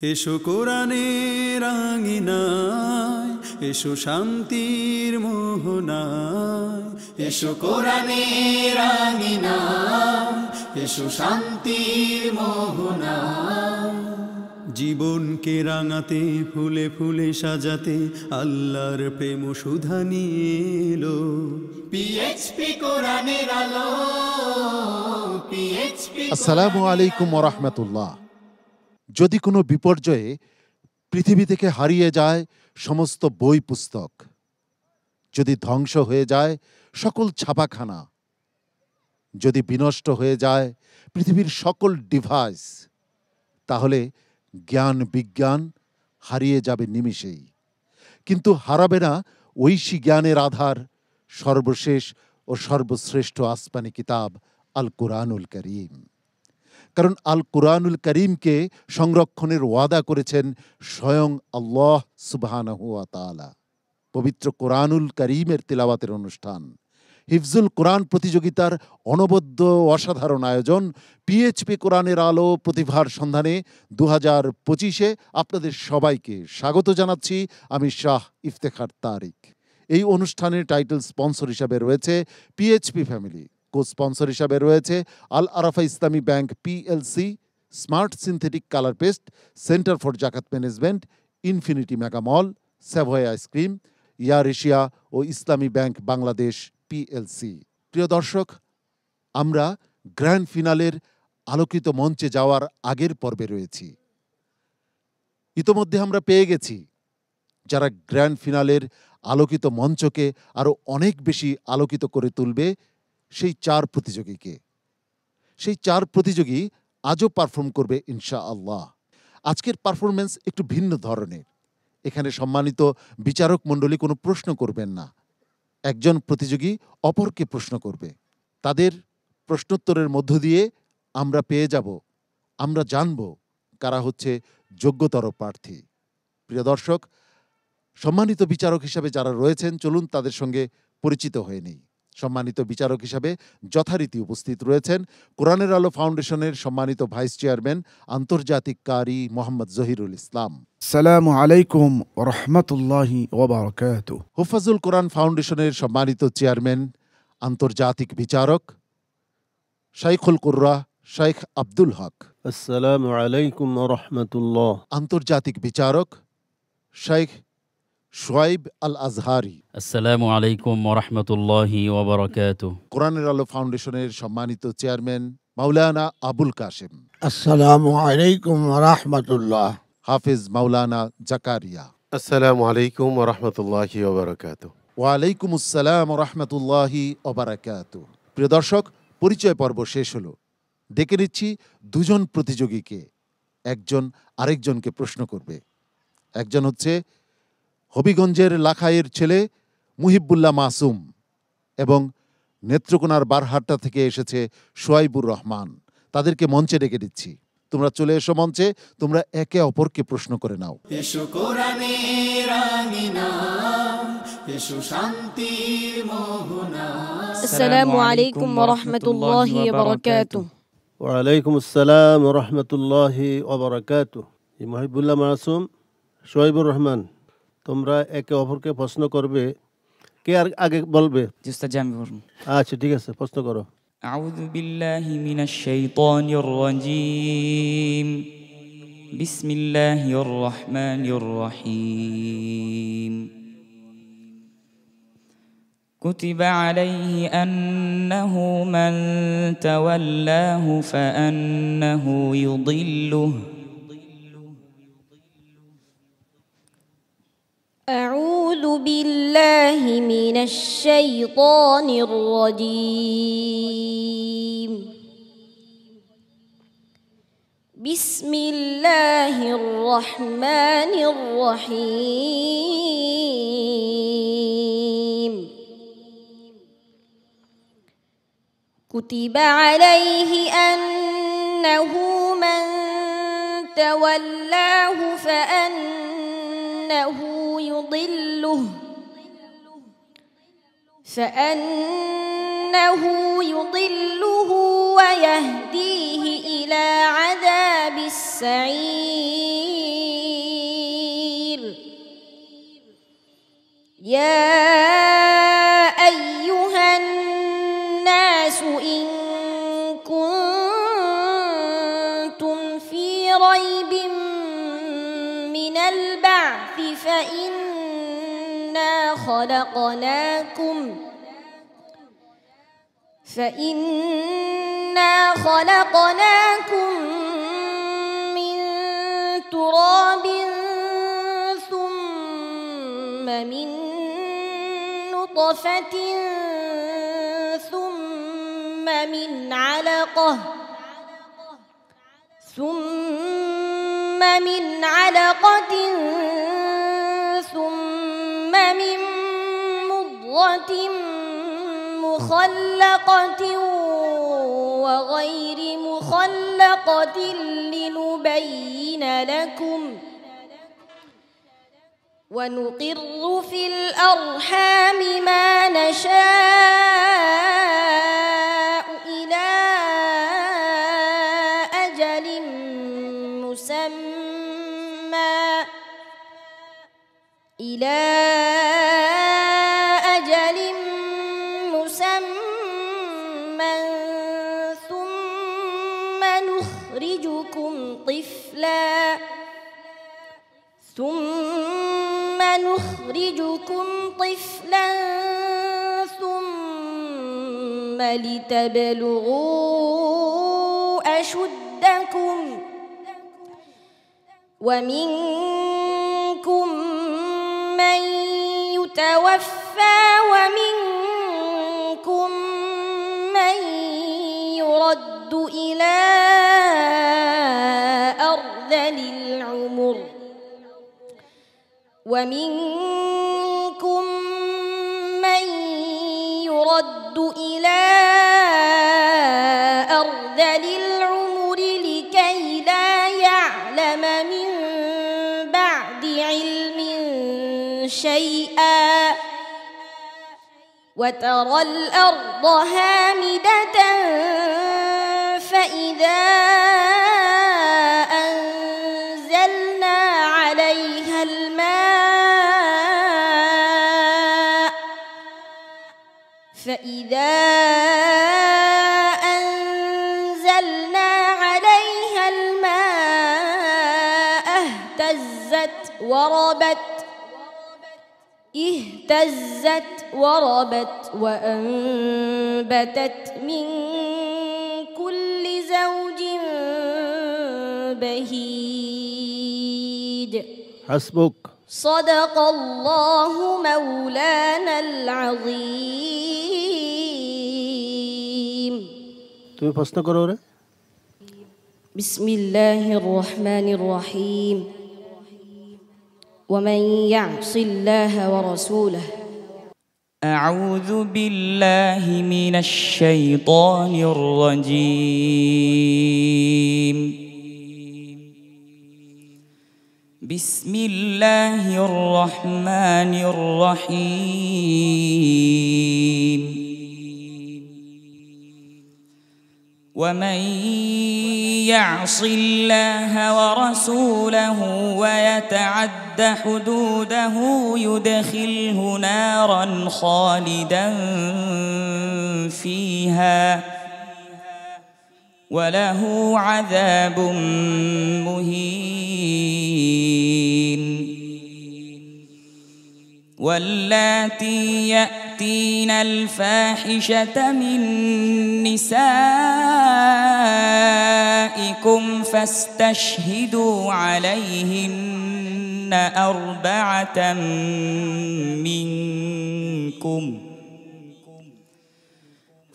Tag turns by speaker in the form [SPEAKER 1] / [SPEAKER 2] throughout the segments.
[SPEAKER 1] এসো কোরআনের আঙিনায়, এসো শান্তির মোহনায়। এসো কোরআনের আঙিনায়, এসো শান্তির মোহনায়। জীবনকে রাঙাতে, ফুলে ফুলে সাজাতে আল্লাহর প্রেম সুধা নিয়ে এলো পিএইচপি কোরআনের আলো। পিএইচপি।
[SPEAKER 2] আসসালামু আলাইকুম ওয়া রাহমাতুল্লাহ। যদি কোনো বিপর্যয়ে পৃথিবী থেকে হারিয়ে যায় সমস্ত বই পুস্তক, যদি ধ্বংস হয়ে যায় সকল ছাপাখানা, যদি বিনষ্ট হয়ে যায় পৃথিবীর সকল ডিভাইস, তাহলে জ্ঞান বিজ্ঞান হারিয়ে যাবে নিমিষেই। কিন্তু হারাবে না ঐশী জ্ঞানের আধার, সর্বশেষ ও সর্বশ্রেষ্ঠ আসমানি কিতাব আল কুরআনুল কারীম। কারণ আল কুরআনুল কারীমকে সংরক্ষণের ওয়াদা করেছেন স্বয়ং আল্লাহ সুবহানাহু ওয়া তাআলা। পবিত্র কুরআনুল কারীমের তিলাওয়াতের অনুষ্ঠান, হিফজুল কোরআন প্রতিযোগিতার অনবদ্য অসাধারণ আয়োজন, পিএইচপি কোরআনের আলো প্রতিভার সন্ধানে 2025-এ আপনাদের সবাইকে স্বাগত জানাচ্ছি। আমি শাহ ইফতেখার তারিক। এই অনুষ্ঠানের টাইটেল স্পন্সর হিসাবে রয়েছে পিএইচপি ফ্যামিলি, কো স্পন্সর হিসাবে রয়েছে Al Arafah Islami Bank PLC, Smart Synthetic Colour Paste, Center for Zakat Management, Infinity Mega Mall, Savoy ice cream, ইয়ার এশিয়া ও ইসলামী ব্যাংক বাংলাদেশ পিএলসি। প্রিয় দর্শক, আমরা গ্র্যান্ড ফিনালের আলোকিত মঞ্চে যাওয়ার আগের পর্বে রয়েছি। ইতোমধ্যে আমরা পেয়ে গেছি যারা গ্র্যান্ড ফিনালের আলোকিত মঞ্চকে আরও অনেক বেশি আলোকিত করে তুলবে, সেই 4 প্রতিযোগীকে। সেই 4 প্রতিযোগী আজও পারফর্ম করবে ইনশাআল্লাহ। আজকের পারফরমেন্স একটু ভিন্ন ধরনের। এখানে সম্মানিত বিচারক মণ্ডলী কোনো প্রশ্ন করবেন না, একজন প্রতিযোগী অপরকে প্রশ্ন করবে। তাদের প্রশ্নোত্তরের মধ্য দিয়ে আমরা পেয়ে যাব, আমরা জানব কারা হচ্ছে যোগ্যতর প্রার্থী। প্রিয় দর্শক, সম্মানিত বিচারক হিসাবে যারা রয়েছেন, চলুন তাদের সঙ্গে পরিচিত হয়ে নেই। সম্মানিত বিচারক হিসাবে যথারীতি উপস্থিত রয়েছেন কোরআনের আলো ফাউন্ডেশনের সম্মানিত ভাইস চেয়ারম্যান আন্তর্জাতিক কারি মোহাম্মদ জহিরুল ইসলাম।
[SPEAKER 3] আসসালামু আলাইকুম ওয়া রাহমাতুল্লাহি ওয়া বারাকাতুহু।
[SPEAKER 2] হুফাজুল কোরআন ফাউন্ডেশনের সম্মানিত চেয়ারম্যান আন্তর্জাতিক বিচারক শাইখুল কুররা শাইখ আব্দুল হক।
[SPEAKER 4] আসসালামু আলাইকুম ওয়া রাহমাতুল্লাহ।
[SPEAKER 2] আন্তর্জাতিক বিচারক শাইখ শুয়াইব আল আজহারি।
[SPEAKER 5] আসসালামু আলাইকুম ওয়া রাহমাতুল্লাহি ওয়া বারাকাতুহু।
[SPEAKER 2] কোরআনের আলো ফাউন্ডেশনের সম্মানিত চেয়ারম্যান মাওলানা আবুল কাশেম।
[SPEAKER 6] আসসালামু আলাইকুম ওয়া রাহমাতুল্লাহ।
[SPEAKER 2] হাফিজ মাওলানা জাকারিয়া।
[SPEAKER 7] আসসালামু আলাইকুম ওয়া রাহমাতুল্লাহি ওয়া বারাকাতুহু।
[SPEAKER 2] ওয়া আলাইকুম আসসালাম ওয়া রাহমাতুল্লাহি ওয়া বারাকাতুহু। প্রিয় দর্শক, পরিচয় পর্ব শেষ হলো। ডেকে নিচ্ছি দুজন প্রতিযোগীকে। একজন আরেকজনকে প্রশ্ন করবে। একজন হচ্ছে হবিগঞ্জের লাখাইয়ের ছেলে মুহিবুল্লাহ মাসুম এবং নেত্রকোনার বারহাট্টা থেকে এসেছে সোয়াইবুর রহমান। তাদেরকে মঞ্চে ডেকে দিচ্ছি। তোমরা চলে এসো মঞ্চে, তোমরা একে অপরকে প্রশ্ন করে নাও।
[SPEAKER 1] এসো কোরআনের আঙিনায়, এসো শান্তির মোহনায়।
[SPEAKER 8] আসসালামু আলাইকুম ওয়া রাহমাতুল্লাহি ওয়া বারাকাতুহু।
[SPEAKER 4] ওয়া আলাইকুম আসসালাম ওয়া রাহমাতুল্লাহি ওয়া বারাকাতুহু। মুহিবুল্লাহ মাসুম, সোহাইবুর রহমান, তোমরা একে অপরকে প্রশ্ন করবে। কে আর আগে বলবে?
[SPEAKER 5] উস্তাদ জামি বলুন।
[SPEAKER 4] আচ্ছা, ঠিক আছে, প্রশ্ন করো।
[SPEAKER 5] আউযু বিল্লাহি মিনাশ শাইতানির রাজীম। বিসমিল্লাহির রহমানির রহিম। কুতিবা আলাইহি আন্নাহু মান তাওয়াল্লাহু ফাআন্নাহু ইউদিল্লুহু।
[SPEAKER 8] أعوذ بالله من الشيطان الرجيم. بسم الله الرحمن الرحيم. كتب عليه أنه من تولاه فأنه يضله ويهديه إلى عذاب السعير. يا أيها الناس إن كنتم في ريب من البعث فإنا خلقناكم من تراب ثم من نطفة ثم من علقة ثم من مضغة مخلقة وغير مخلقة لنبين لكم ونقر في الأرحام ما نشاء إلى أجل مسمى ثم نخرجكم طفلا ثم لتبلغوا أشدكم ومنكم من يتوفى ومنكم من يرد إلى أرذل العمر لكي لا يعلم من بعد علم شيئا وترى الأرض هامدة فإذا أنزلنا عليها الماء اهتزت وربت وأنبتت من كل زوج بهيج
[SPEAKER 4] حسبك.
[SPEAKER 8] صدق الله مولانا العظيم.
[SPEAKER 4] তুমি প্রশ্ন করো রে।
[SPEAKER 8] بسم الله الرحمن الرحيم. ومن يعص الله ورسوله
[SPEAKER 9] أعوذ بالله من الشيطان الرجيم. بسم الله الرحمن الرحيم. ومن يعص الله ورسوله ويتعد حدوده يدخله نارا خالدا فيها وله عذاب مهين. واللاتي يأتين الفاحشة من نسائكم فاستشهدوا عليهن 4 منكم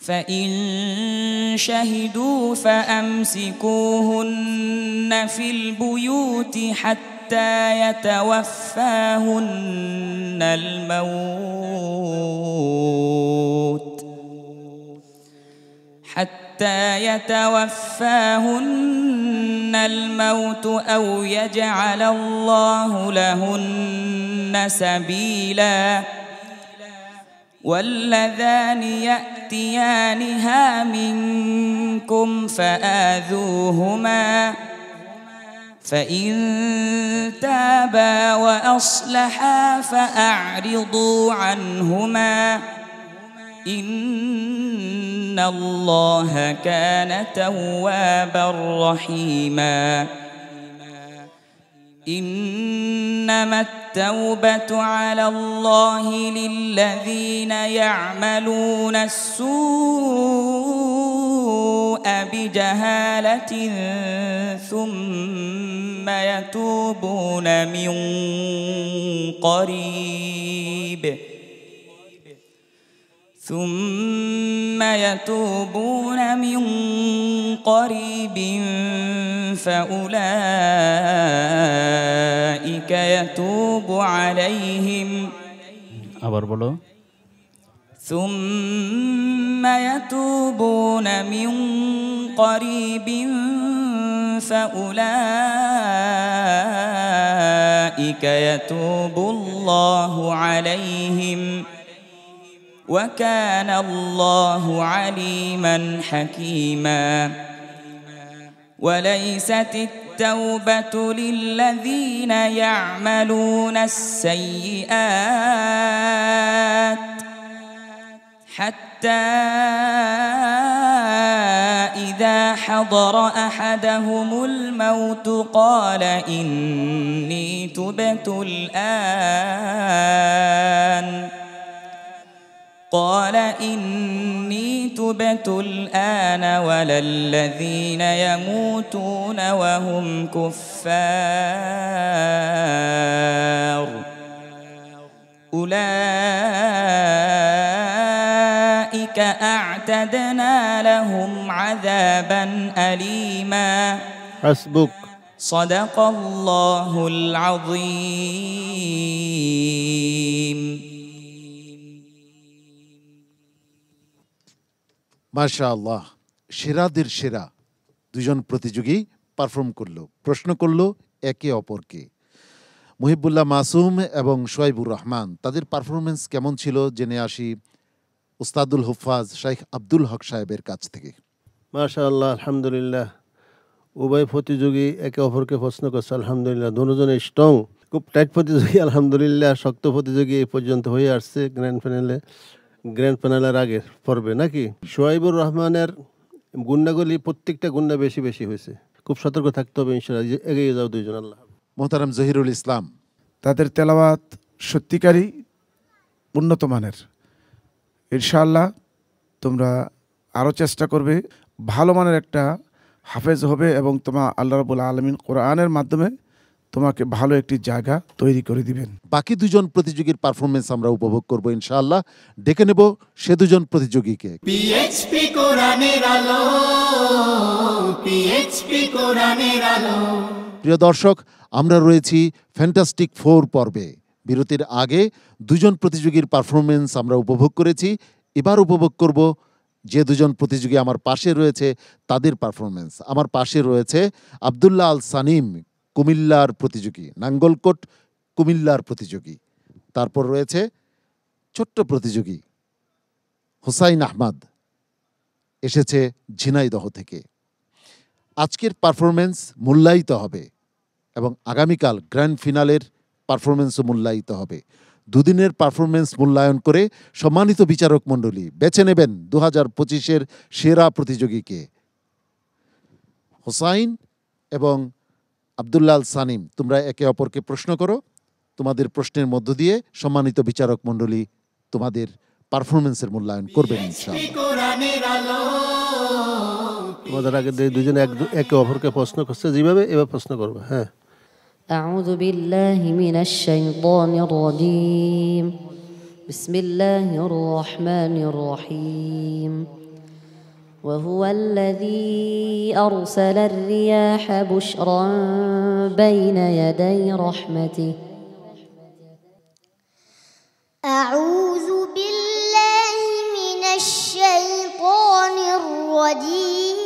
[SPEAKER 9] فإن شهدوا فأمسكوهن في البيوت حتى يتوفاهن الموت أو يجعل الله لهن سبيلا. واللذان يأتيانها منكم فآذوهما فإن تابا تابا وأصلحا فأعرضوا عنهما إن الله كان توابا رحيما إنما التوبة على الله للذين يعملون السوء بجهالة ثم يتوبون من قريب فأولئك يتوب عليهم
[SPEAKER 5] আবার বলো
[SPEAKER 9] ثم يتوبون من قريب فأولئك يتوب الله عليهم وكان الله عليما حكيما وليست التوبة للذين يعملون السيئات حتى إذا حضر أحدهم الموت قال إني تبت الآن ولا الذين يموتون وهم كفار أولئك أعتدنا لهم عذابا أليما
[SPEAKER 4] حسبك
[SPEAKER 9] صدق الله العظيم
[SPEAKER 2] মাশাআল্লাহ, সেরাদের সেরা দুজন প্রতিযোগী পারফর্ম করলো, প্রশ্ন করলো একে অপরকে। মুহিবুল্লাহ মাসুম এবং শোয়েবুর রহমান, তাদের পারফরমেন্স কেমন ছিল জেনে আসি উস্তাদুল হুফাজ শাইখ আব্দুল হক সাহেবের কাছ থেকে।
[SPEAKER 4] মাশাআল্লাহ, আলহামদুলিল্লাহ। উভয় প্রতিযোগী একে অপরকে প্রশ্ন করছে, আলহামদুলিল্লাহ। দুজনে স্ট্রং, খুব টাইট প্রতিযোগী, আলহামদুলিল্লাহ। শক্ত প্রতিযোগী এই পর্যন্ত হয়ে আসছে গ্র্যান্ড ফাইনালের আগে পর্বে নাকি। শোয়েবুর রহমানের গুন্ডাগুলি প্রত্যেকটা গুন্ডা বেশি বেশি হয়েছে, খুব সতর্ক থাকতে হবে ইনশাআল্লাহ। এগিয়ে যাও দুইজন। আল্লাহ।
[SPEAKER 2] মোহতারাম জহিরুল ইসলাম,
[SPEAKER 3] তাদের তেলাওয়াত সত্যিকারই উন্নত মানের। ইনশাআল্লাহ তোমরা আরও চেষ্টা করবে, ভালো মানের একটা হাফেজ হবে এবং তোমার আল্লাহ রাব্বুল আলামিন কোরআনের মাধ্যমে তোমাকে ভালো একটি জায়গা তৈরি করে দিবেন।
[SPEAKER 2] বাকি দুজন প্রতিযোগীর পারফরমেন্স আমরা উপভোগ করব ইনশাআল্লাহ। ডেকে নেব সে দুজন প্রতিযোগীকে।
[SPEAKER 1] পিএইচপি কোরআনের আলো, পিএইচপি কোরআনের আলো।
[SPEAKER 2] প্রিয় দর্শক, আমরা রয়েছি ফ্যান্টাস্টিক 4 পর্বে। বিরতির আগে দুজন প্রতিযোগীর পারফরমেন্স আমরা উপভোগ করেছি। এবার উপভোগ করব যে দুজন প্রতিযোগী আমার পাশে রয়েছে তাদের পারফরমেন্স। আমার পাশে রয়েছে আব্দুল্লাহ আল সানিম, কুমিল্লার প্রতিযোগী, নাঙ্গলকোট কুমিল্লার প্রতিযোগী। তারপর রয়েছে ছোট্ট প্রতিযোগী হুসাইন আহমদ, এসেছে ঝিনাইদহ থেকে। আজকের পারফরমেন্স মূল্যায়িত হবে এবং আগামীকাল গ্র্যান্ড ফিনালের পারফরমেন্সও মূল্যায়িত হবে। দুদিনের পারফরমেন্স মূল্যায়ন করে সম্মানিত বিচারক মণ্ডলী বেছে নেবেন 2025-এর সেরা প্রতিযোগীকে। হুসাইন এবং আব্দুল্লাহ আল সানিম, তোমরা একে অপরকে প্রশ্ন করো। তোমাদের প্রশ্নের মধ্য দিয়ে সম্মানিত বিচারক মণ্ডলী তোমাদের পারফরমেন্সের মূল্যায়ন করবেন ইনশাআল্লাহ।
[SPEAKER 4] তোমাদের আগে দুজনে একে অপরকে প্রশ্ন করছে, যেভাবে এবার প্রশ্ন করবে। হ্যাঁ।
[SPEAKER 8] أعوذ بالله من الشيطان الرجيم بسم الله الرحمن الرحيم وهو الذي أرسل الرياح بشرا بين يدي رحمته
[SPEAKER 10] أعوذ بالله من الشيطان الرجيم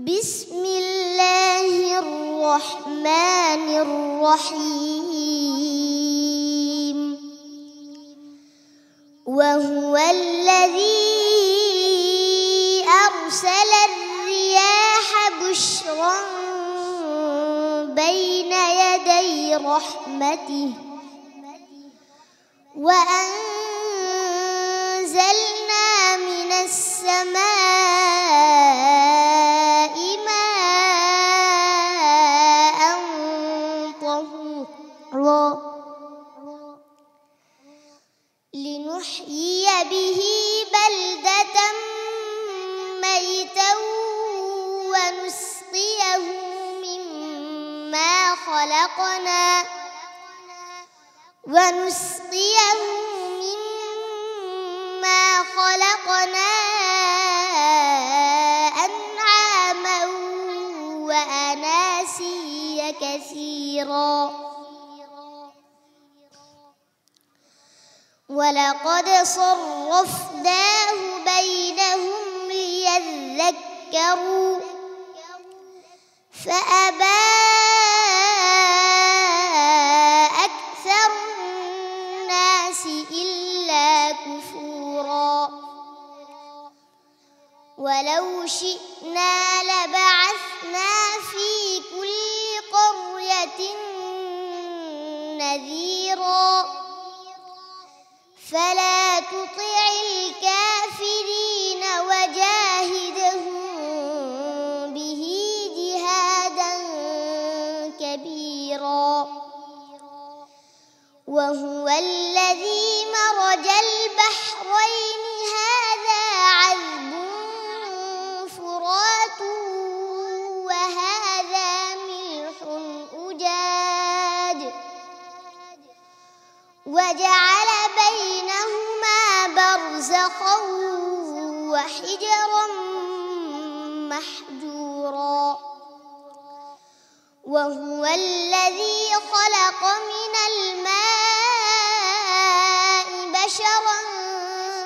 [SPEAKER 10] بسم الله الرحمن الرحيم وهو الذي أرسل الرياح بشرا برحمته وأنزلنا من السماء ماء طهورا لنحيي به بلدة ميتا ونسقيه مما خلقنا أنعاما وأناسيا كثيرا ولقد صرفناه بينهم ليذكروا فأبى أكثر الناس إلا كفورا ولو شئنا لبعثنا في كل قرية نذيرا فلا تطع الكافرين وجاهدهم به جهادا كبيرا وهو الذي مرج البحرين هذا عذب فرات وهذا ملح أجاج وجعل بينهما برزخا وحجرا محجورا وهو الذي خلق من الماء بشرا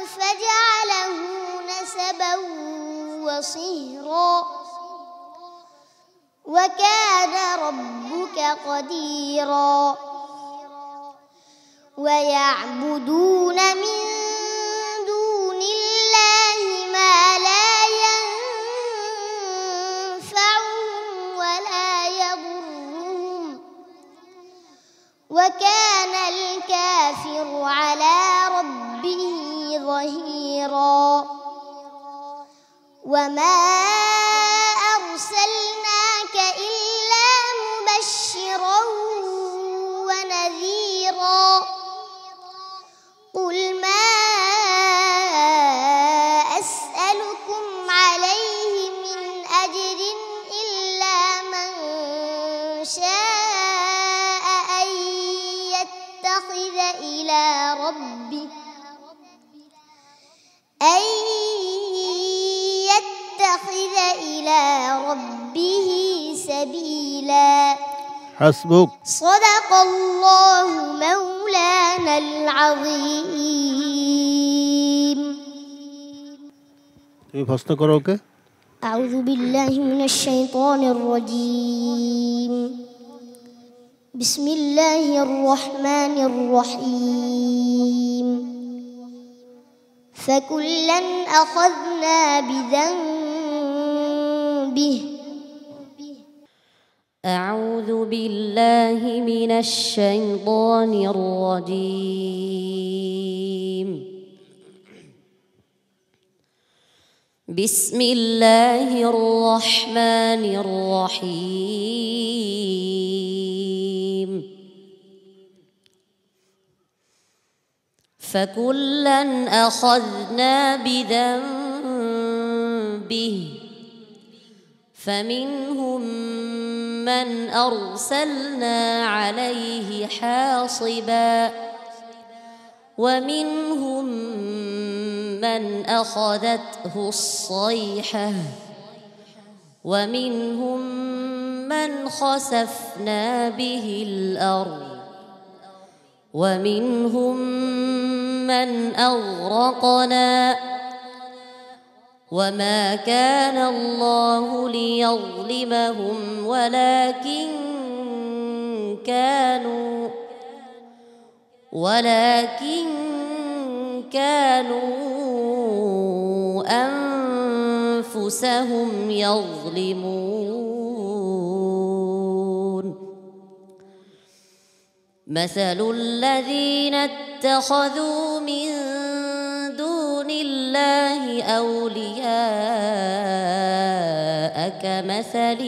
[SPEAKER 10] فجعله نسبا وصهرا وكان ربك قديرا ويعبدون من دون الله ما لا ينفعهم ولا يضرهم وكان الكافر على ربه ظهيرا وما أرسلناك إلا مبشرا ونذيرا قل ما أسألكم عليه من أجر إلا من شاء أن يتخذ إلى ربه سبيلا
[SPEAKER 4] حسبك
[SPEAKER 10] صدق الله مولانا العظيم
[SPEAKER 4] তুমি প্রশ্ন করো ওকে
[SPEAKER 10] أعوذ بالله من الشيطان الرجيم بسم الله الرحمن الرحيم فكلا أخذنا بذنبه
[SPEAKER 11] أعوذ بالله من الشيطان الرجيم بسم الله الرحمن الرحيم فكلا أخذنا بذنبه فمنهم من أرسلنا عليه حاصبا ومنهم من أخذته الصيحة ومنهم من خسفنا به الأرض ومنهم من أغرقنا وما كان الله ليظلمهم ولكن كانوا أنفسهم يظلمون مثل الذين اتخذوا من دون الله أولياء كمثل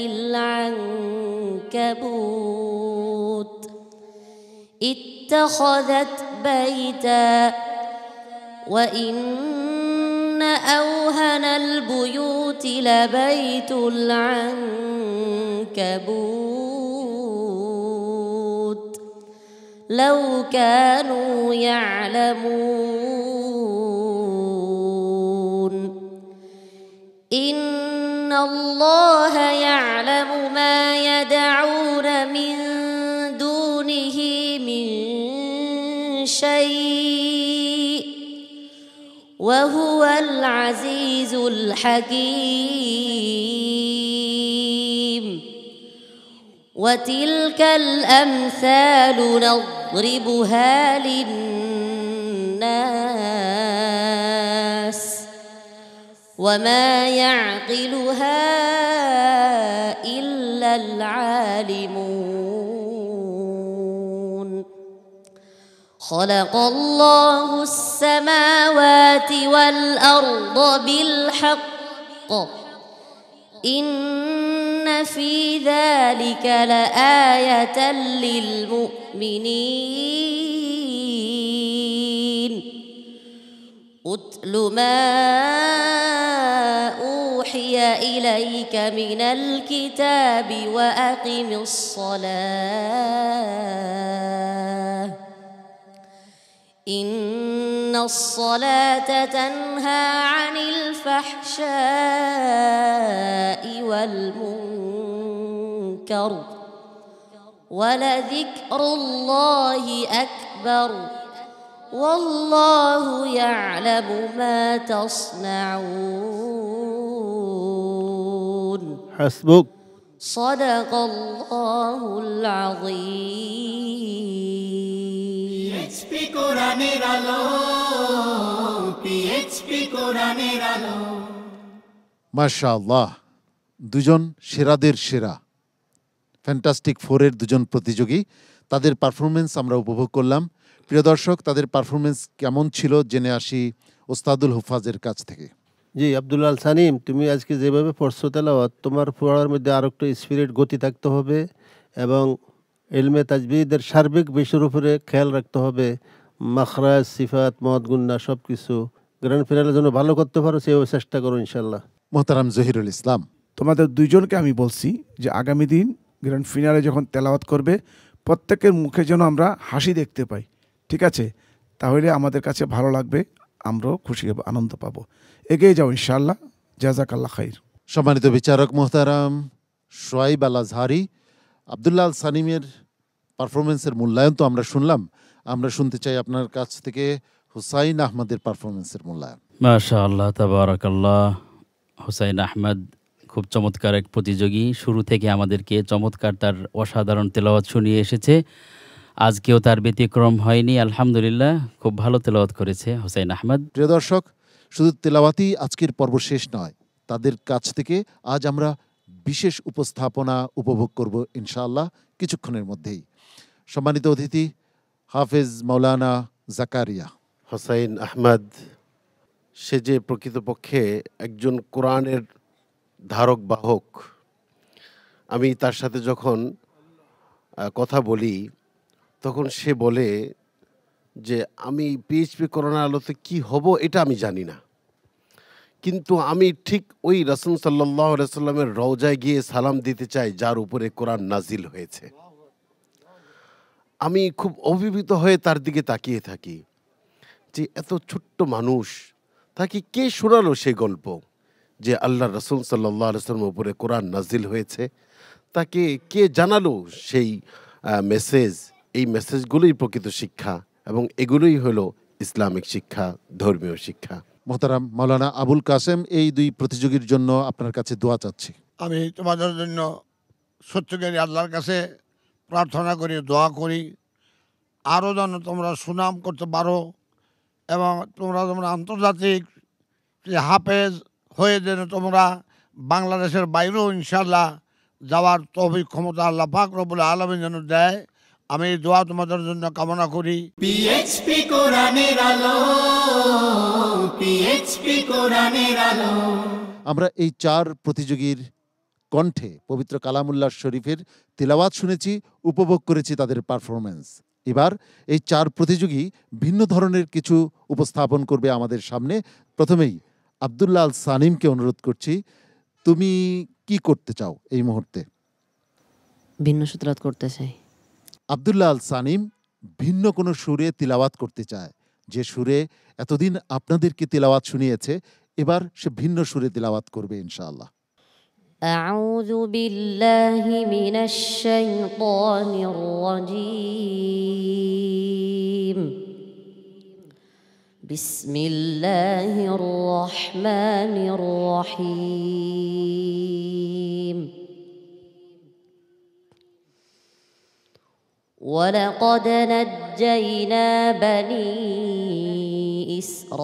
[SPEAKER 11] العنكبوت اتخذت بيتا وإن أوهن البيوت لبيت العنكبوت لو كانوا يعلمون إن الله يعلم ما يدعون من دونه من شيء وهو العزيز الحكيم وتلك الأمثال نضربها للناس وما يعقلها إلا العالمون خلق الله السماوات والأرض بالحق إن في ذلك لآية للمؤمنين أتل ما أوحي إليك من الكتاب وأقم الصلاة إن الصلاة تنهى عن الفحشاء والمنكر ولذكر الله أكبر والله يعلم ما تصنعون
[SPEAKER 4] حسبك
[SPEAKER 11] صدق الله العظيم
[SPEAKER 1] পিএইচপি কোরআনের আলো, পিএইচপি কোরআনের আলো।
[SPEAKER 2] মাশাআল্লাহ, দুজন সেরাদের সেরা, ফ্যান্টাস্টিক ফোরের দুজন প্রতিযোগী, তাদের পারফরমেন্স আমরা উপভোগ করলাম। প্রিয় দর্শক, তাদের পারফরমেন্স কেমন ছিল জেনে আসি ওস্তাদুল হুফাজের কাছ থেকে।
[SPEAKER 4] জি আব্দুল্লাহ আল সানিম, তুমি আজকে যেভাবে পড়ছো তেলাওয়াত, তোমার পড়ার মধ্যে আরো একটু স্পিরিট, গতি থাকতে হবে এবং ইলমে তাজবিদের সার্বিক বিষয়ের উপরে খেয়াল রাখতে হবে। মাখরাজ, সিফাত, মদ, গুন্না সব কিছু গ্র্যান্ড ফিনালের জন্য ভালো করতে পারো, সেভাবে চেষ্টা করো ইনশাল্লাহ।
[SPEAKER 2] মোহতারাম জহিরুল ইসলাম,
[SPEAKER 3] তোমাদের দুইজনকে আমি বলছি যে আগামী দিন গ্র্যান্ড ফিনালে যখন তেলাওয়াত করবে, প্রত্যেকের মুখে যেন আমরা হাসি দেখতে পাই, ঠিক আছে? তাহলে আমাদের কাছে ভালো লাগবে, আমরাও খুশি হব, আনন্দ পাবো। এগিয়ে যাও ইনশাআল্লাহ। জাযাকাল্লাহ খাইর।
[SPEAKER 2] সম্মানিত বিচারক মোহতারাম শোয়াইব আল আজহারি, আব্দুল্লাহ আল সানিমের পারফরমেন্সের মূল্যায়ন তো আমরা শুনলাম, আমরা শুনতে চাই আপনার কাছ থেকে হুসাইন আহমদের পারফরমেন্সের মূল্যায়ন।
[SPEAKER 5] মাশাআল্লাহ, তাবারাকাল্লাহ। হুসাইন আহমদ খুব চমৎকার এক প্রতিযোগী, শুরু থেকে আমাদেরকে চমৎকার তার অসাধারণ তেলাওয়াত শুনিয়ে এসেছে। আজকেও তার ব্যতিক্রম হয়নি, আলহামদুলিল্লাহ। খুব ভালো তেলাওয়াত করেছে হুসাইন আহমদ।
[SPEAKER 2] প্রিয় দর্শক, শুধু তেলাওয়াতই আজকের পর্ব শেষ নয়, তাদের কাছ থেকে আজ আমরা বিশেষ উপস্থাপনা উপভোগ করব ইনশাআল্লাহ কিছুক্ষণের মধ্যেই। সম্মানিত অতিথি হাফেজ মাওলানা জাকারিয়া
[SPEAKER 7] হুসাইন আহমদ, সে যে প্রকৃতপক্ষে একজন কোরআনের ধারক বাহক। আমি তার সাথে যখন কথা বলি তখন সে বলে যে আমি পিএইচপি কোরআনের আলোতে কি হব এটা আমি জানি না, কিন্তু আমি ঠিক ওই রাসূল সাল্লাল্লাহু আলাইহি সাল্লামের রওজায় গিয়ে সালাম দিতে চাই যার উপরে কোরআন নাজিল হয়েছে। আমি খুব অভিভূত হয়ে তার দিকে তাকিয়ে থাকি যে এত ছোট্ট মানুষ, তাকে কে শোনালো সেই গল্প যে আল্লাহ রাসূল সাল্লাল্লাহু আলাইহি সাল্লামের উপরে কোরআন নাজিল হয়েছে? তাকে কে জানালো সেই মেসেজ? এই মেসেজগুলোই প্রকৃত শিক্ষা এবং এগুলোই হলো ইসলামিক শিক্ষা, ধর্মীয় শিক্ষা।
[SPEAKER 2] মোহতারাম মাওলানা আবুল কাসেম, এই দুই প্রতিযোগীর জন্য আপনার কাছে দোয়া চাচ্ছি।
[SPEAKER 6] আমি তোমাদের জন্য সত্যিকারী আল্লাহর কাছে প্রার্থনা করি, দোয়া করি, আরও যেন তোমরা সুনাম করতে পারো এবং তোমরা আন্তর্জাতিক হাফেজ হয়ে যেন তোমরা বাংলাদেশের বাইরেও ইনশাল্লাহ যাওয়ার তৌফিক ক্ষমতা আল্লাহ পাক রব্বুল আলামিন যেন দেয়। আমি দোয়া তোমাদের জন্য কামনা করি।
[SPEAKER 1] পিএইচপি কোরআনের আলো, পিএইচপি কোরআনের আলো।
[SPEAKER 2] আমরা এই 4 প্রতিযোগীর কণ্ঠে পবিত্র কালামুল্লাহ শরীফের তিলাওয়াত শুনেছি, উপভোগ করেছি তাদের পারফরমেন্স। এবার এই 4 প্রতিযোগী ভিন্ন ধরনের কিছু উপস্থাপন করবে আমাদের সামনে। প্রথমেই আব্দুল্লাহ আল সানিমকে অনুরোধ করছি, তুমি কি করতে চাও এই মুহূর্তে?
[SPEAKER 12] ভিন্ন সূত্রাত করতে চাই।
[SPEAKER 2] আব্দুল্লাহ আল সানিম ভিন্ন কোনো সুরে তিলাওয়াত করতে চায়, যে সুরে এতদিন আপনাদেরকে তিলাওয়াত শুনিয়েছে, এবার সে ভিন্ন সুরে তিলাওয়াত করবে ইনশাআল্লাহ।
[SPEAKER 11] أعوذ بالله من الشيطان الرجيم. بسم الله الرحمن الرحيم. ولقد نجينا بني إسرائيل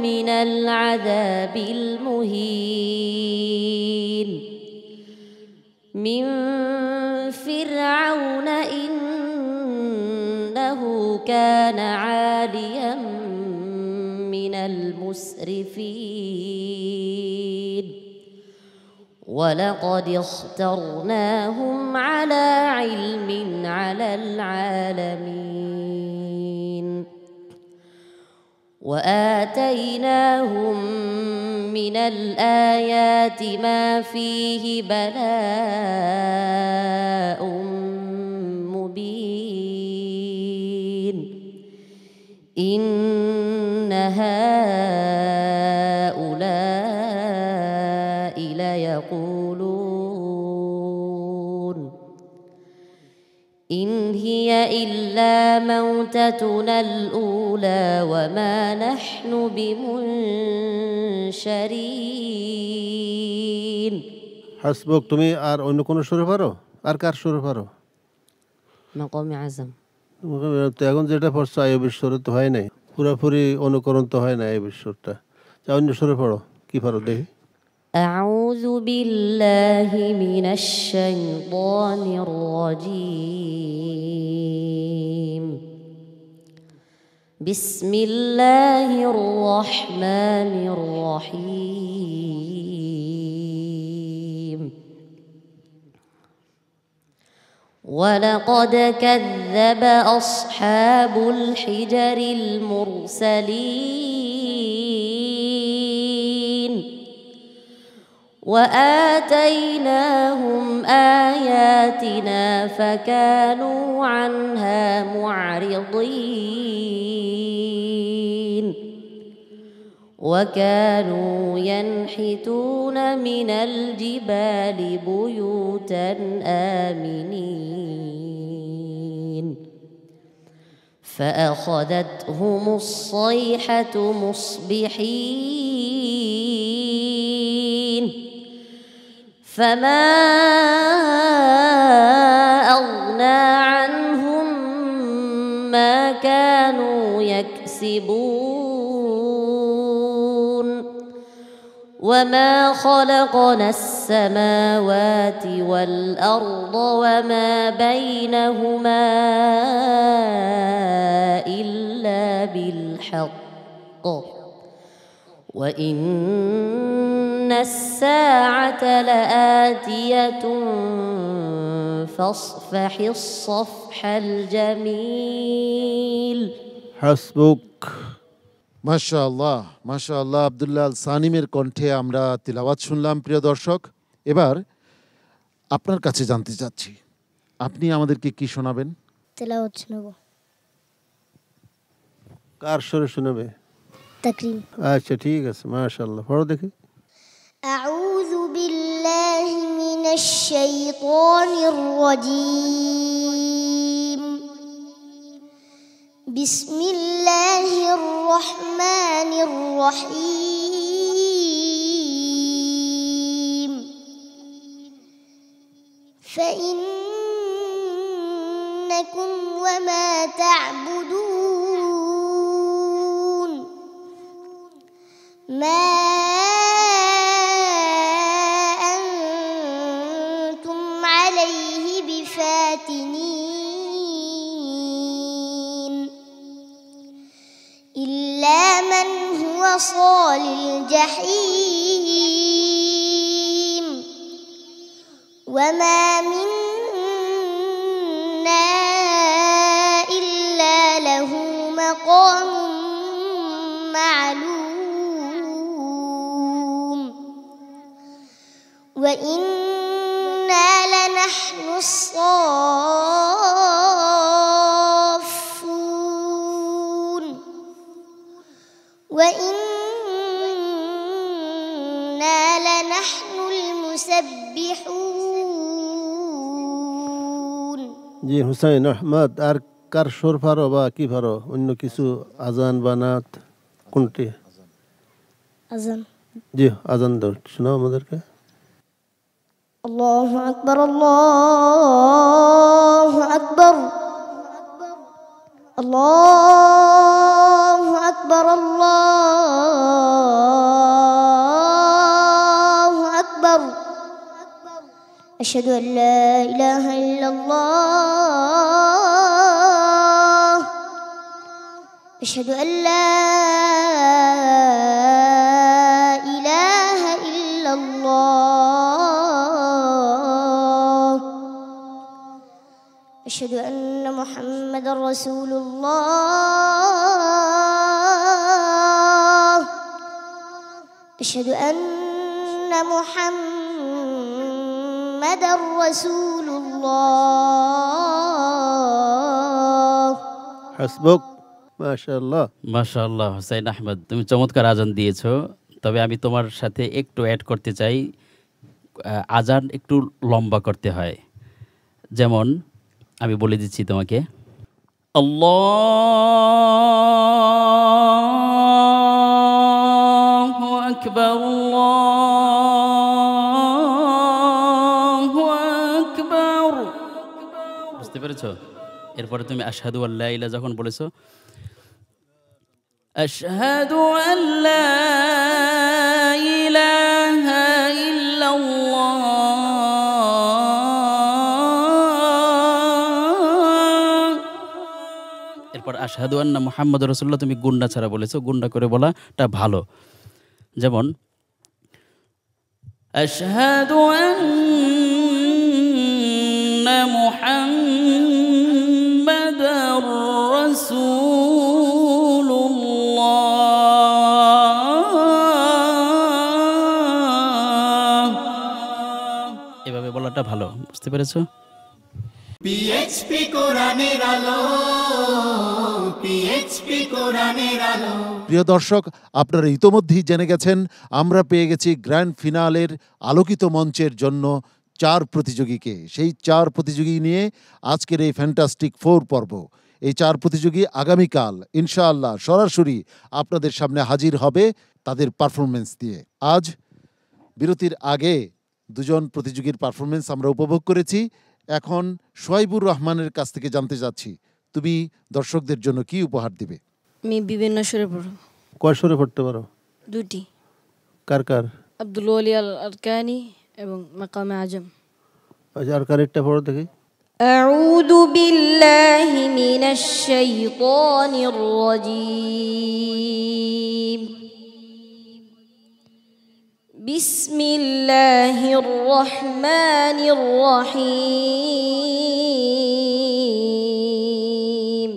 [SPEAKER 11] من العذاب المهين من فرعون إنه كان عاليا من المسرفين ولقد اخترناهم على علم على العالمين وآتيناهم من الآيات ما فيه بلاء مبين إن هؤلاء ليقولون إن هي إلا موتتنا الأولى وما نحن بمنشرين.
[SPEAKER 4] হাসবুক, তুমি আর অন্য কোনো সুরে পারো? আর কার সুরে পারো?
[SPEAKER 12] মাকামে আজম।
[SPEAKER 4] তো এখন যেটা পড়ছো আইয়ুবের সুরে তো হয় নাই, পুরোপুরি অনুকরণ তো হয় না আইয়ুবের সুরটা। অন্য সুরে পড়ো, কি পারো দেখি।
[SPEAKER 11] أعوذ بالله من الشيطان الرجيم. بسم الله الرحمن الرحيم. ولقد كذب أصحاب الحجر المرسلين وآتيناهم آياتنا فكانوا عنها معرضين وكانوا ينحتون من الجبال بيوتا آمنين فأخذتهم الصيحة مصبحين فما أغنى عنهم ما كانوا يكسبون وما خلقنا السماوات والأرض وما بينهما إلا بالحق وإن الساعة لآتية فاصفح الصفح الجميل.
[SPEAKER 4] হাসবুক।
[SPEAKER 2] মাশাআল্লাহ, মাশাআল্লাহ। আব্দুল্লাহ আল সানিমের কণ্ঠে আমরা তিলাওয়াত শুনলাম। প্রিয় দর্শক, এবার আপনার কাছে জানতে চাচ্ছি, আপনি আমাদেরকে কি শোনাবেন?
[SPEAKER 10] তেলাওয়াত শোনাবো।
[SPEAKER 4] কার সুরে শোনাবে?
[SPEAKER 10] তাকরিম।
[SPEAKER 4] আচ্ছা, ঠিক আছে, মাশাআল্লাহ। পড়ো দেখি।
[SPEAKER 10] أعوذ بالله من الشيطان الرجيم. بسم الله الرحمن الرحيم. فإنكم وما تعبدون ما أنتم عليه صال الجحيم وما منا إلا له مقام معلوم وإنا لنحن الصافون وإنا لنحن المسبحون
[SPEAKER 4] জি হুসাইন আহমদ, আর কার সুর পারো বা কি পারো? অন্য কিছু আজান বা নাত কোনটি?
[SPEAKER 10] أذن
[SPEAKER 4] জি আজান দাও, শোনাও আমাদেরকে।
[SPEAKER 10] الله أكبر الله أكبر الله أكبر الله أكبر أشهد أن لا إله إلا الله أشهد أن لا إله إلا الله أشهد أن محمد رسول الله أشهد أن محمد رسول الله
[SPEAKER 4] হাসবুক, মাশাআল্লাহ।
[SPEAKER 5] মাশাআল্লাহ হুসাইন আহমদ, তুমি চমৎকার আজান দিয়েছো। তবে আমি তোমার সাথে একটু অ্যাড করতে চাই, আজান একটু লম্বা করতে হয়। যেমন আমি বলে দিচ্ছি তোমাকে, আল্লাহু আকবার আল্লাহু আকবার। বুঝতে পেরেছো? এরপরে তুমি আশহাদু আল্লা ইলাহা যখন বলেছো, আশহাদু আল্লা ইলাহা ইল্লাল্লাহ, এরপর আশহাদু আন্না মুহাম্মাদুর রাসূলুল্লাহ তুমি গুন্না ছাড়া বলেছো, গুন্না করে বলাটা ভালো। যেমন আশহাদু আন্না মুহাম্মাদুর রাসূলুল্লাহ, এভাবে বলাটা ভালো। বুঝতে পেরেছো?
[SPEAKER 1] পিএইচপি কোরআনের আলো, পিএইচপি কোরআনের আলো।
[SPEAKER 2] প্রিয় দর্শক, আপনারা ইতোমধ্যেই জেনে গেছেন আমরা পেয়ে গেছি গ্র্যান্ড ফিনালের আলোকিত মঞ্চের জন্য 4 প্রতিযোগীকে। সেই 4 প্রতিযোগী নিয়ে আজকের এই ফ্যান্টাস্টিক 4 পর্ব। এই 4 প্রতিযোগী আগামীকাল ইনশাআল্লাহ সরাসরি আপনাদের সামনে হাজির হবে তাদের পারফরমেন্স দিয়ে। আজ বিরতির আগে 2 জন প্রতিযোগীর পারফরমেন্স আমরা উপভোগ করেছি। এখন সোহাইবুর রহমানের কাছ থেকে জানতে চাচ্ছি, তুমি দর্শকদের জন্য কি উপহার দিবে?
[SPEAKER 12] আমি বিভিন্ন সুরে পড়ব।
[SPEAKER 4] কয় সুরে পড়তে পারো?
[SPEAKER 12] 2টি।
[SPEAKER 4] কার কার?
[SPEAKER 12] আব্দুল ওয়ালি আল আরকানি এবং মাকামে আজম।
[SPEAKER 4] আচ্ছা, আর কারেরটা পড়ো দেখি।
[SPEAKER 11] আউযু বিল্লাহি মিনাশ শাইতানির রাজীম। বিসমিল্লাহির রহমানির রহিম।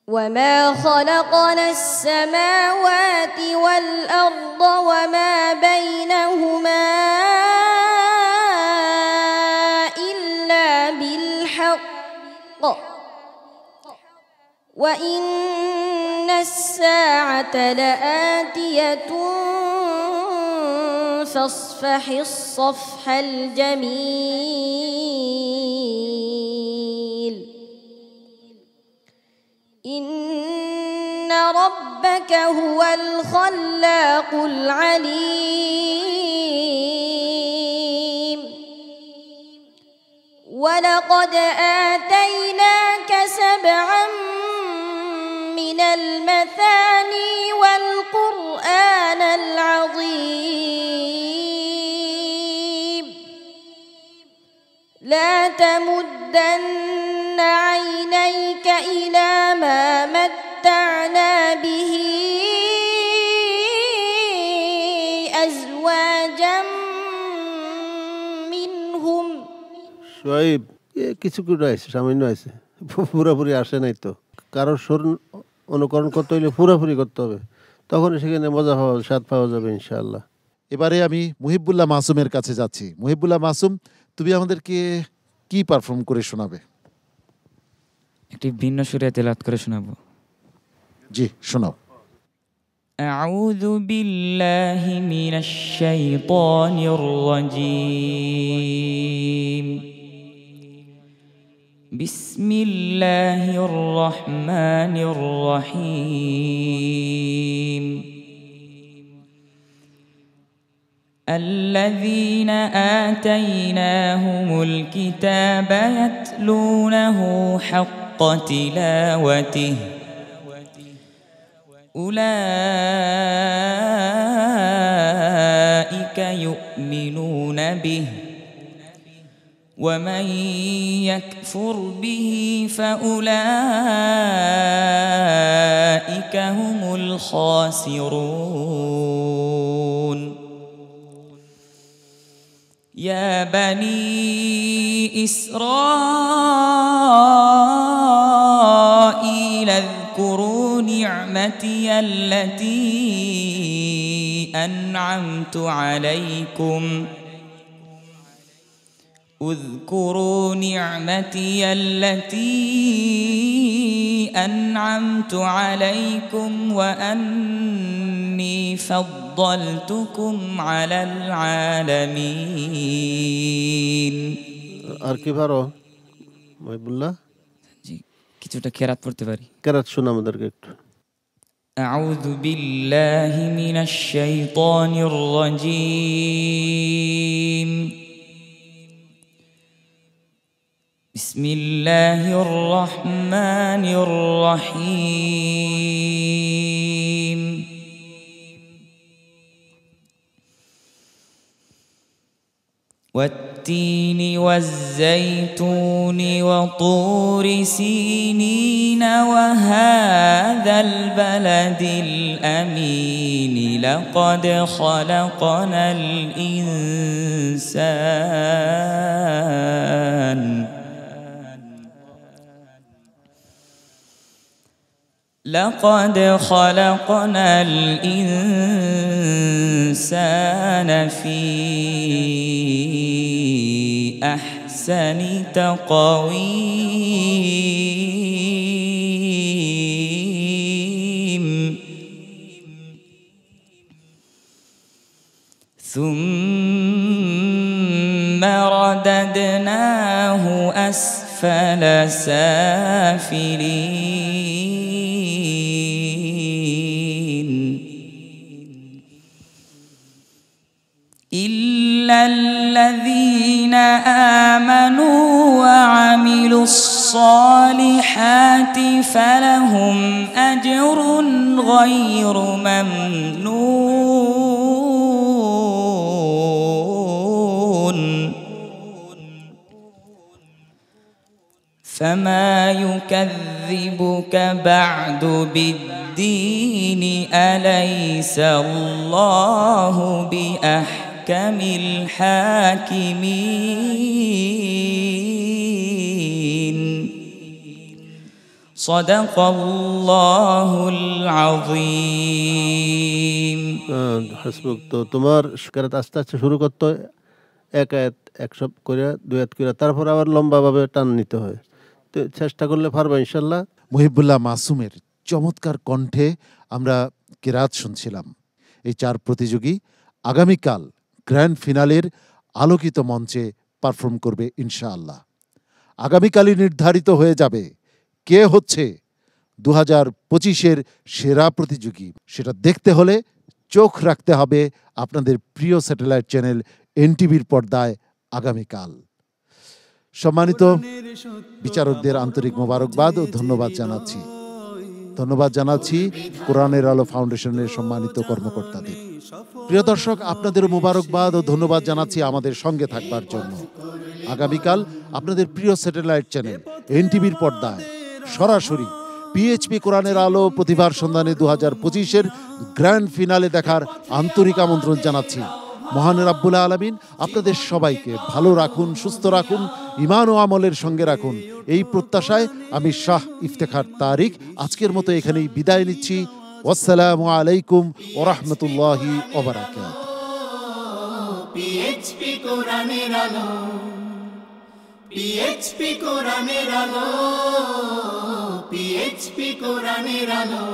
[SPEAKER 11] وما خلقنا السماوات والأرض وما بينهما إلا بالحق وإن الساعة لآتية فاصفح الصفح الجميل إن ربك هو الخلاق العليم ولقد آتيناك 7 من المثاني والقرآن العظيم لا تمدن عينيك إلى ما متعنا أزواجا منهم
[SPEAKER 4] সোহাইব কিছু কিছু আছে, সামান্য আছে, পুরোপুরি আসে নাই তো। কারোর সুর অনুকরণ করতে হইলে পুরোপুরি করতে হবে, তখন সেখানে মজা পাওয়া স্বাদ পাওয়া যাবে ইনশাআল্লাহ।
[SPEAKER 2] এবারে আমি মুহিবুল্লাহ মাসুমের কাছে যাচ্ছি। মুহিবুল্লাহ মাসুম, তুমি আমাদেরকে কি পারফর্ম করে শোনাবে?
[SPEAKER 13] একটি ভিন্ন সুরে তেলাওয়াত করে শোনাবো।
[SPEAKER 2] জি, শোনাও।
[SPEAKER 9] أعوذ بالله من الشيطان الرجيم بسم الله الرحمن الرحيم الذين آتيناهم الكتاب يتلونه حق تلاوته أولئك يؤمنون به ومن يكفر به فأولئك هم الخاسرون يا بني إسرائيل اذكروا نعمتي التي أنعمت عليكم اذكروا نعمتي التي أنعمت عليكم وأني فضلتكم على العالمين
[SPEAKER 4] আর কি পারো মহিবুল্লাহ?
[SPEAKER 13] জি, কিছুটা কেরাত পড়তে পারি।
[SPEAKER 4] কেরাত শোনা আমাদেরকে একটু।
[SPEAKER 9] أعوذ بالله من الشيطان الرجيم بسم الله الرحمن الرحيم والتين والزيتون وطور سينين وهذا البلد الأمين لقد خلقنا الإنسان لقد خلقنا الإنسان في أحسن تقويم ثم رددناه أسفل سافلين إلا الذين آمنوا وعملوا الصالحات فلهم أجر غير ممنون فما يكذبك بعد بالدين أليس الله بأحكم الحاكمين صدق الله العظيم
[SPEAKER 4] হাসবুক। তো তোমার কেরাত আস্তে আস্তে শুরু করতে হয়, এক আয়াত এক সব করে দুই আয়াত করে, তারপর আবার লম্বাভাবে টান নিতে হয়। তো চেষ্টা করলে পারবা ইনশাল্লাহ।
[SPEAKER 2] মুহিবুল্লাহ মাসুমের চমৎকার কণ্ঠে আমরা কেরাত শুনছিলাম। এই চার প্রতিযোগী আগামীকাল গ্র্যান্ড ফিনালের আলোকিত মঞ্চে পারফর্ম করবে ইনশাআল্লাহ। আগামীকালই নির্ধারিত হয়ে যাবে কে হচ্ছে 2025-এর সেরা প্রতিযোগী। সেটা দেখতে হলে চোখ রাখতে হবে আপনাদের প্রিয় স্যাটেলাইট চ্যানেল এনটিভির পর্দায় আগামীকাল। সম্মানিত বিচারকদের আন্তরিক মোবারকবাদ ও ধন্যবাদ জানাচ্ছি কোরআনের আলো ফাউন্ডেশনের সম্মানিত কর্মকর্তাদের। প্রিয় দর্শক, আপনাদেরও মোবারকবাদ ও ধন্যবাদ জানাচ্ছি আমাদের সঙ্গে থাকবার জন্য। আগামীকাল আপনাদের প্রিয় স্যাটেলাইট চ্যানেল এনটিভির পর্দায় সরাসরি পিএইচপি কোরআনের আলো প্রতিভার সন্ধানে 2025-এর গ্র্যান্ড ফিনালে দেখার আন্তরিক আমন্ত্রণ জানাচ্ছি। মহান রাব্বুল আলামিন আপনাদের সবাইকে ভালো রাখুন, সুস্থ রাখুন, ঈমান ও আমলের সঙ্গে রাখুন। এই প্রত্যাশায় আমি শাহ ইফতেখার তারিক আজকের মতো এখানেই বিদায় নিচ্ছি। আসসালামু আলাইকুম ওয়া রাহমাতুল্লাহি ওয়া বারাকাতুহু।
[SPEAKER 1] পিএইচপি কোরআনের আলো, পিএইচপি কোরআনের আলো, পিএইচপি কোরআনের আলো।